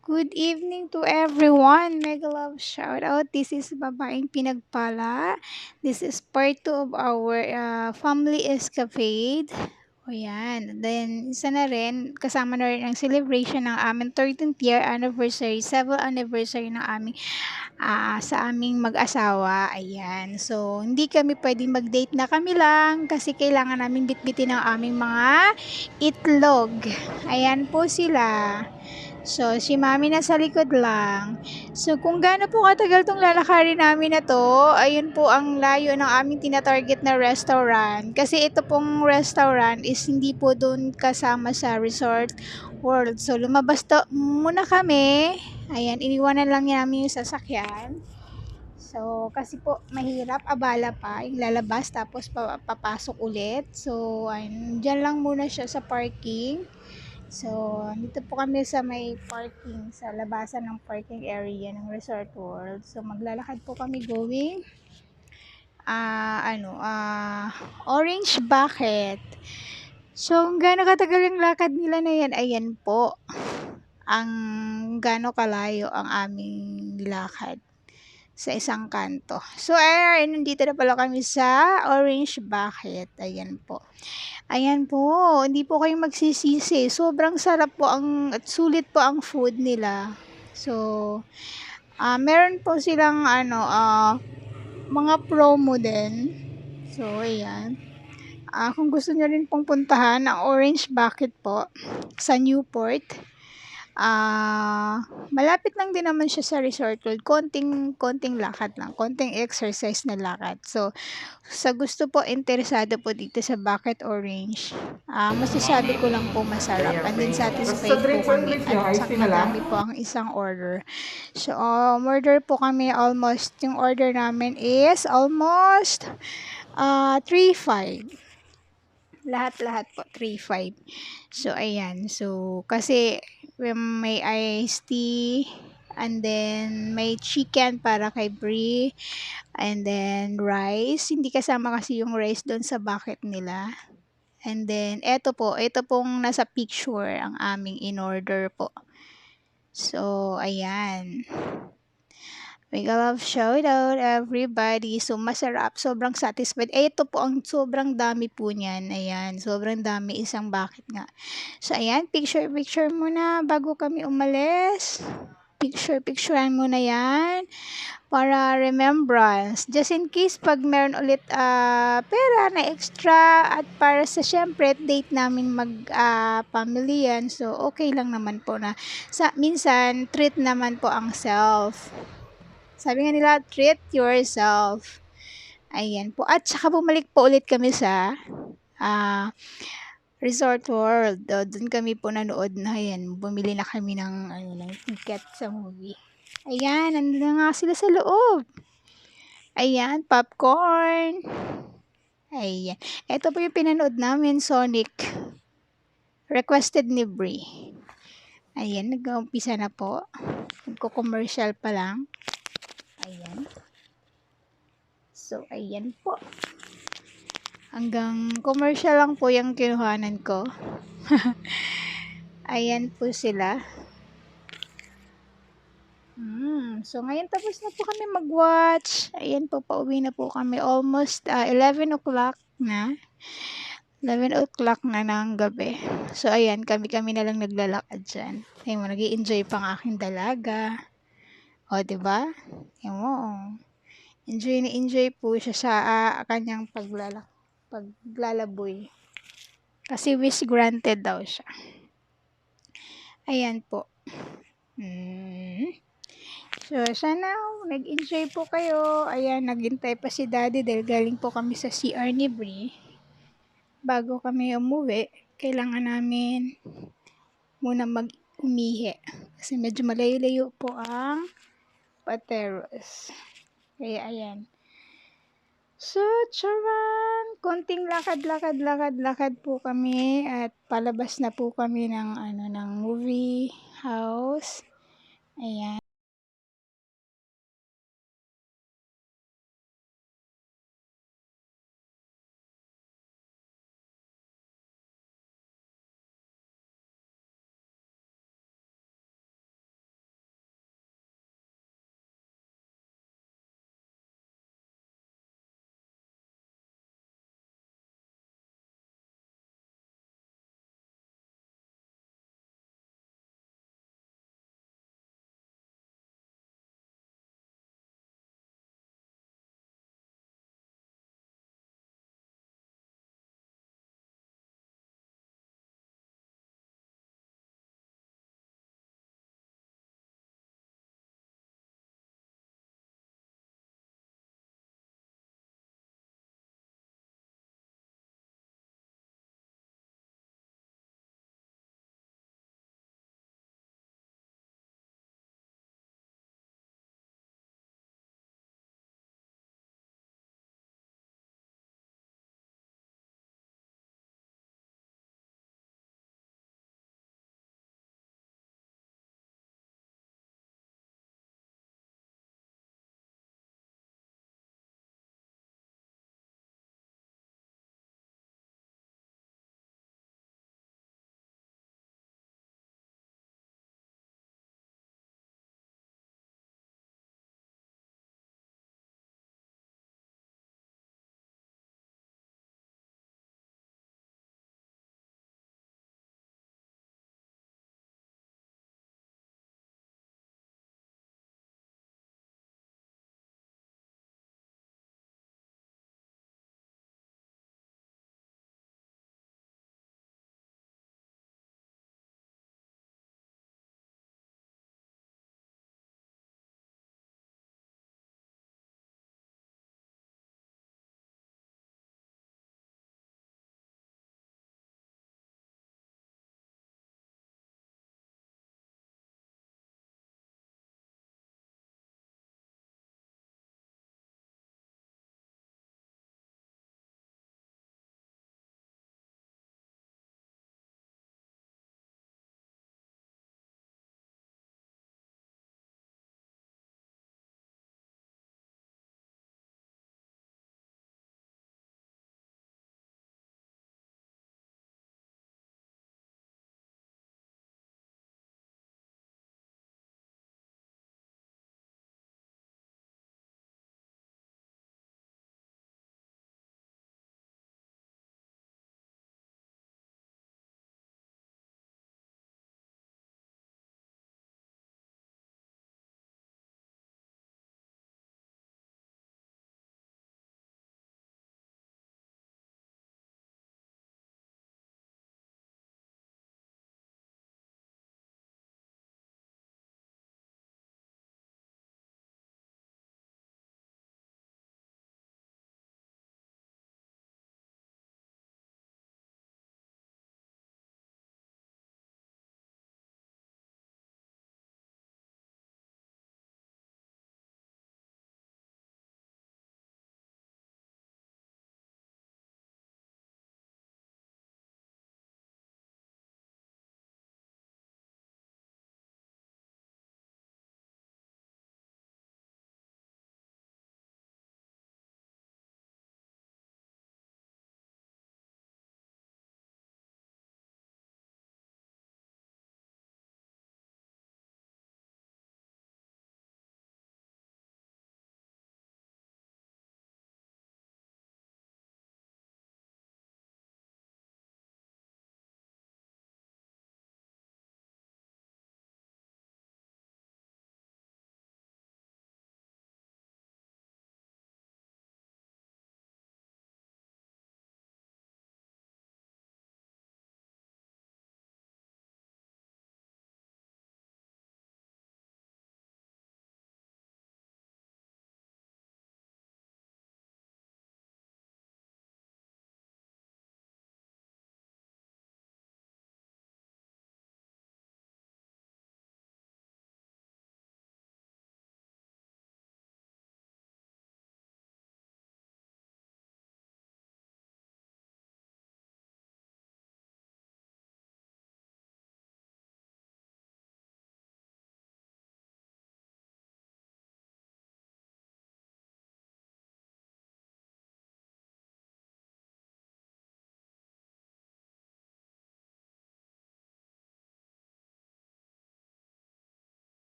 Good evening to everyone. Mega love shout out. This is Babaeng Pinagpala. This is part 2 of our family escapade. O yan. Then, isa na rin, kasama na rin ang celebration ng aming 13th year anniversary, 7th anniversary ng aming sa aming mag-asawa. Ayan. So, hindi kami pwedeng mag-date na kami lang kasi kailangan namin bitbitin ang aming mga itlog. Ayan po sila. So, si mami nasa likod lang. So, kung gaano po katagal tong lalakarin namin na to, ayun po ang layo ng aming tinatarget na restaurant. Kasi ito pong restaurant is hindi po doon kasama sa Resort World. So, lumabas muna kami. Ayan, iniwanan lang namin yung sasakyan. So, kasi po mahirap, abala pa yung lalabas tapos papasok ulit. So, ayun, dyan lang muna siya sa parking. So, dito po kami sa may parking, sa labasan ng parking area ng Resort World. So, maglalakad po kami going Orange Bucket. So, gaano katagal yung lakad nila na yan? Ayan po. Ang gaano kalayo ang aming lakad sa isang kanto. So, nandito na pala kami sa Orange Bucket. Ayan po. Ayan po, hindi po kayo magsisisi. Sobrang sarap po at sulit po ang food nila. So, meron po silang mga promo din. So, ayan. Kung gusto nyo rin pong puntahan ang Orange Bucket po sa Newport. Malapit lang din naman siya sa Resort World. Konting lakad lang. Konting exercise na lakad. So, sa gusto po, interesado po dito sa Bucket Orange, masasabi ko lang po masarap. And then satisfied po kami at saka madami po ang isang order. So, order po kami almost, yung order namin is almost 3-5. Lahat-lahat po, 3-5. So, ayan. So, kasi may iced tea, and then may chicken para kay Brie, and then rice. Hindi kasama kasi yung rice doon sa bucket nila. And then, ito pong nasa picture ang aming in-order po. So, ayan. Mega love shout out everybody. So, masarap. Sobrang satisfied. Ito po ang sobrang dami po niyan. Ayan. Sobrang dami. Isang bucket nga. So, ayan. Picture muna bago kami umalis. Picturean muna yan. Para remembrance. Just in case pag meron ulit pera na extra at para sa syempre date namin family yan. So, okay lang naman po na minsan treat naman po ang self. Sabi nga nila, treat yourself. Ayan po. At saka bumalik po ulit kami sa Resort World. Doon kami po nanood na yan. Bumili na kami ng ticket sa movie. Ayan, nandun na nga sila sa loob. Ayan, popcorn. Ayan. Ito po yung pinanood namin, Sonic. Requested ni Brie. Ayan, nag-umpisa na po. Nagko-commercial pa lang. Ayan. So, ayan po. Hanggang commercial lang po yung kinuhanan ko. Ayan po sila. So, ngayon tapos na po kami mag-watch. Ayan po, pauwi na po kami. Almost 11 o'clock na. 11 o'clock na ng gabi. So, ayan, kami na lang naglalakad dyan. Ayun mo, nag-i-enjoy pang aking dalaga. O, diba? Ayun mo, enjoy po siya sa kanyang paglalaboy. Kasi wish granted daw siya. Ayan po. So, sana nag-enjoy po kayo. Ayan, naghintay pa si Daddy dahil galing po kami sa CR ni Brie. Bago kami umuwi, kailangan namin muna mag-umihi. Kasi medyo malayo-layo po ang Pateros. Kaya, ayan. So, charan! Konting lakad po kami at palabas na po kami ng movie.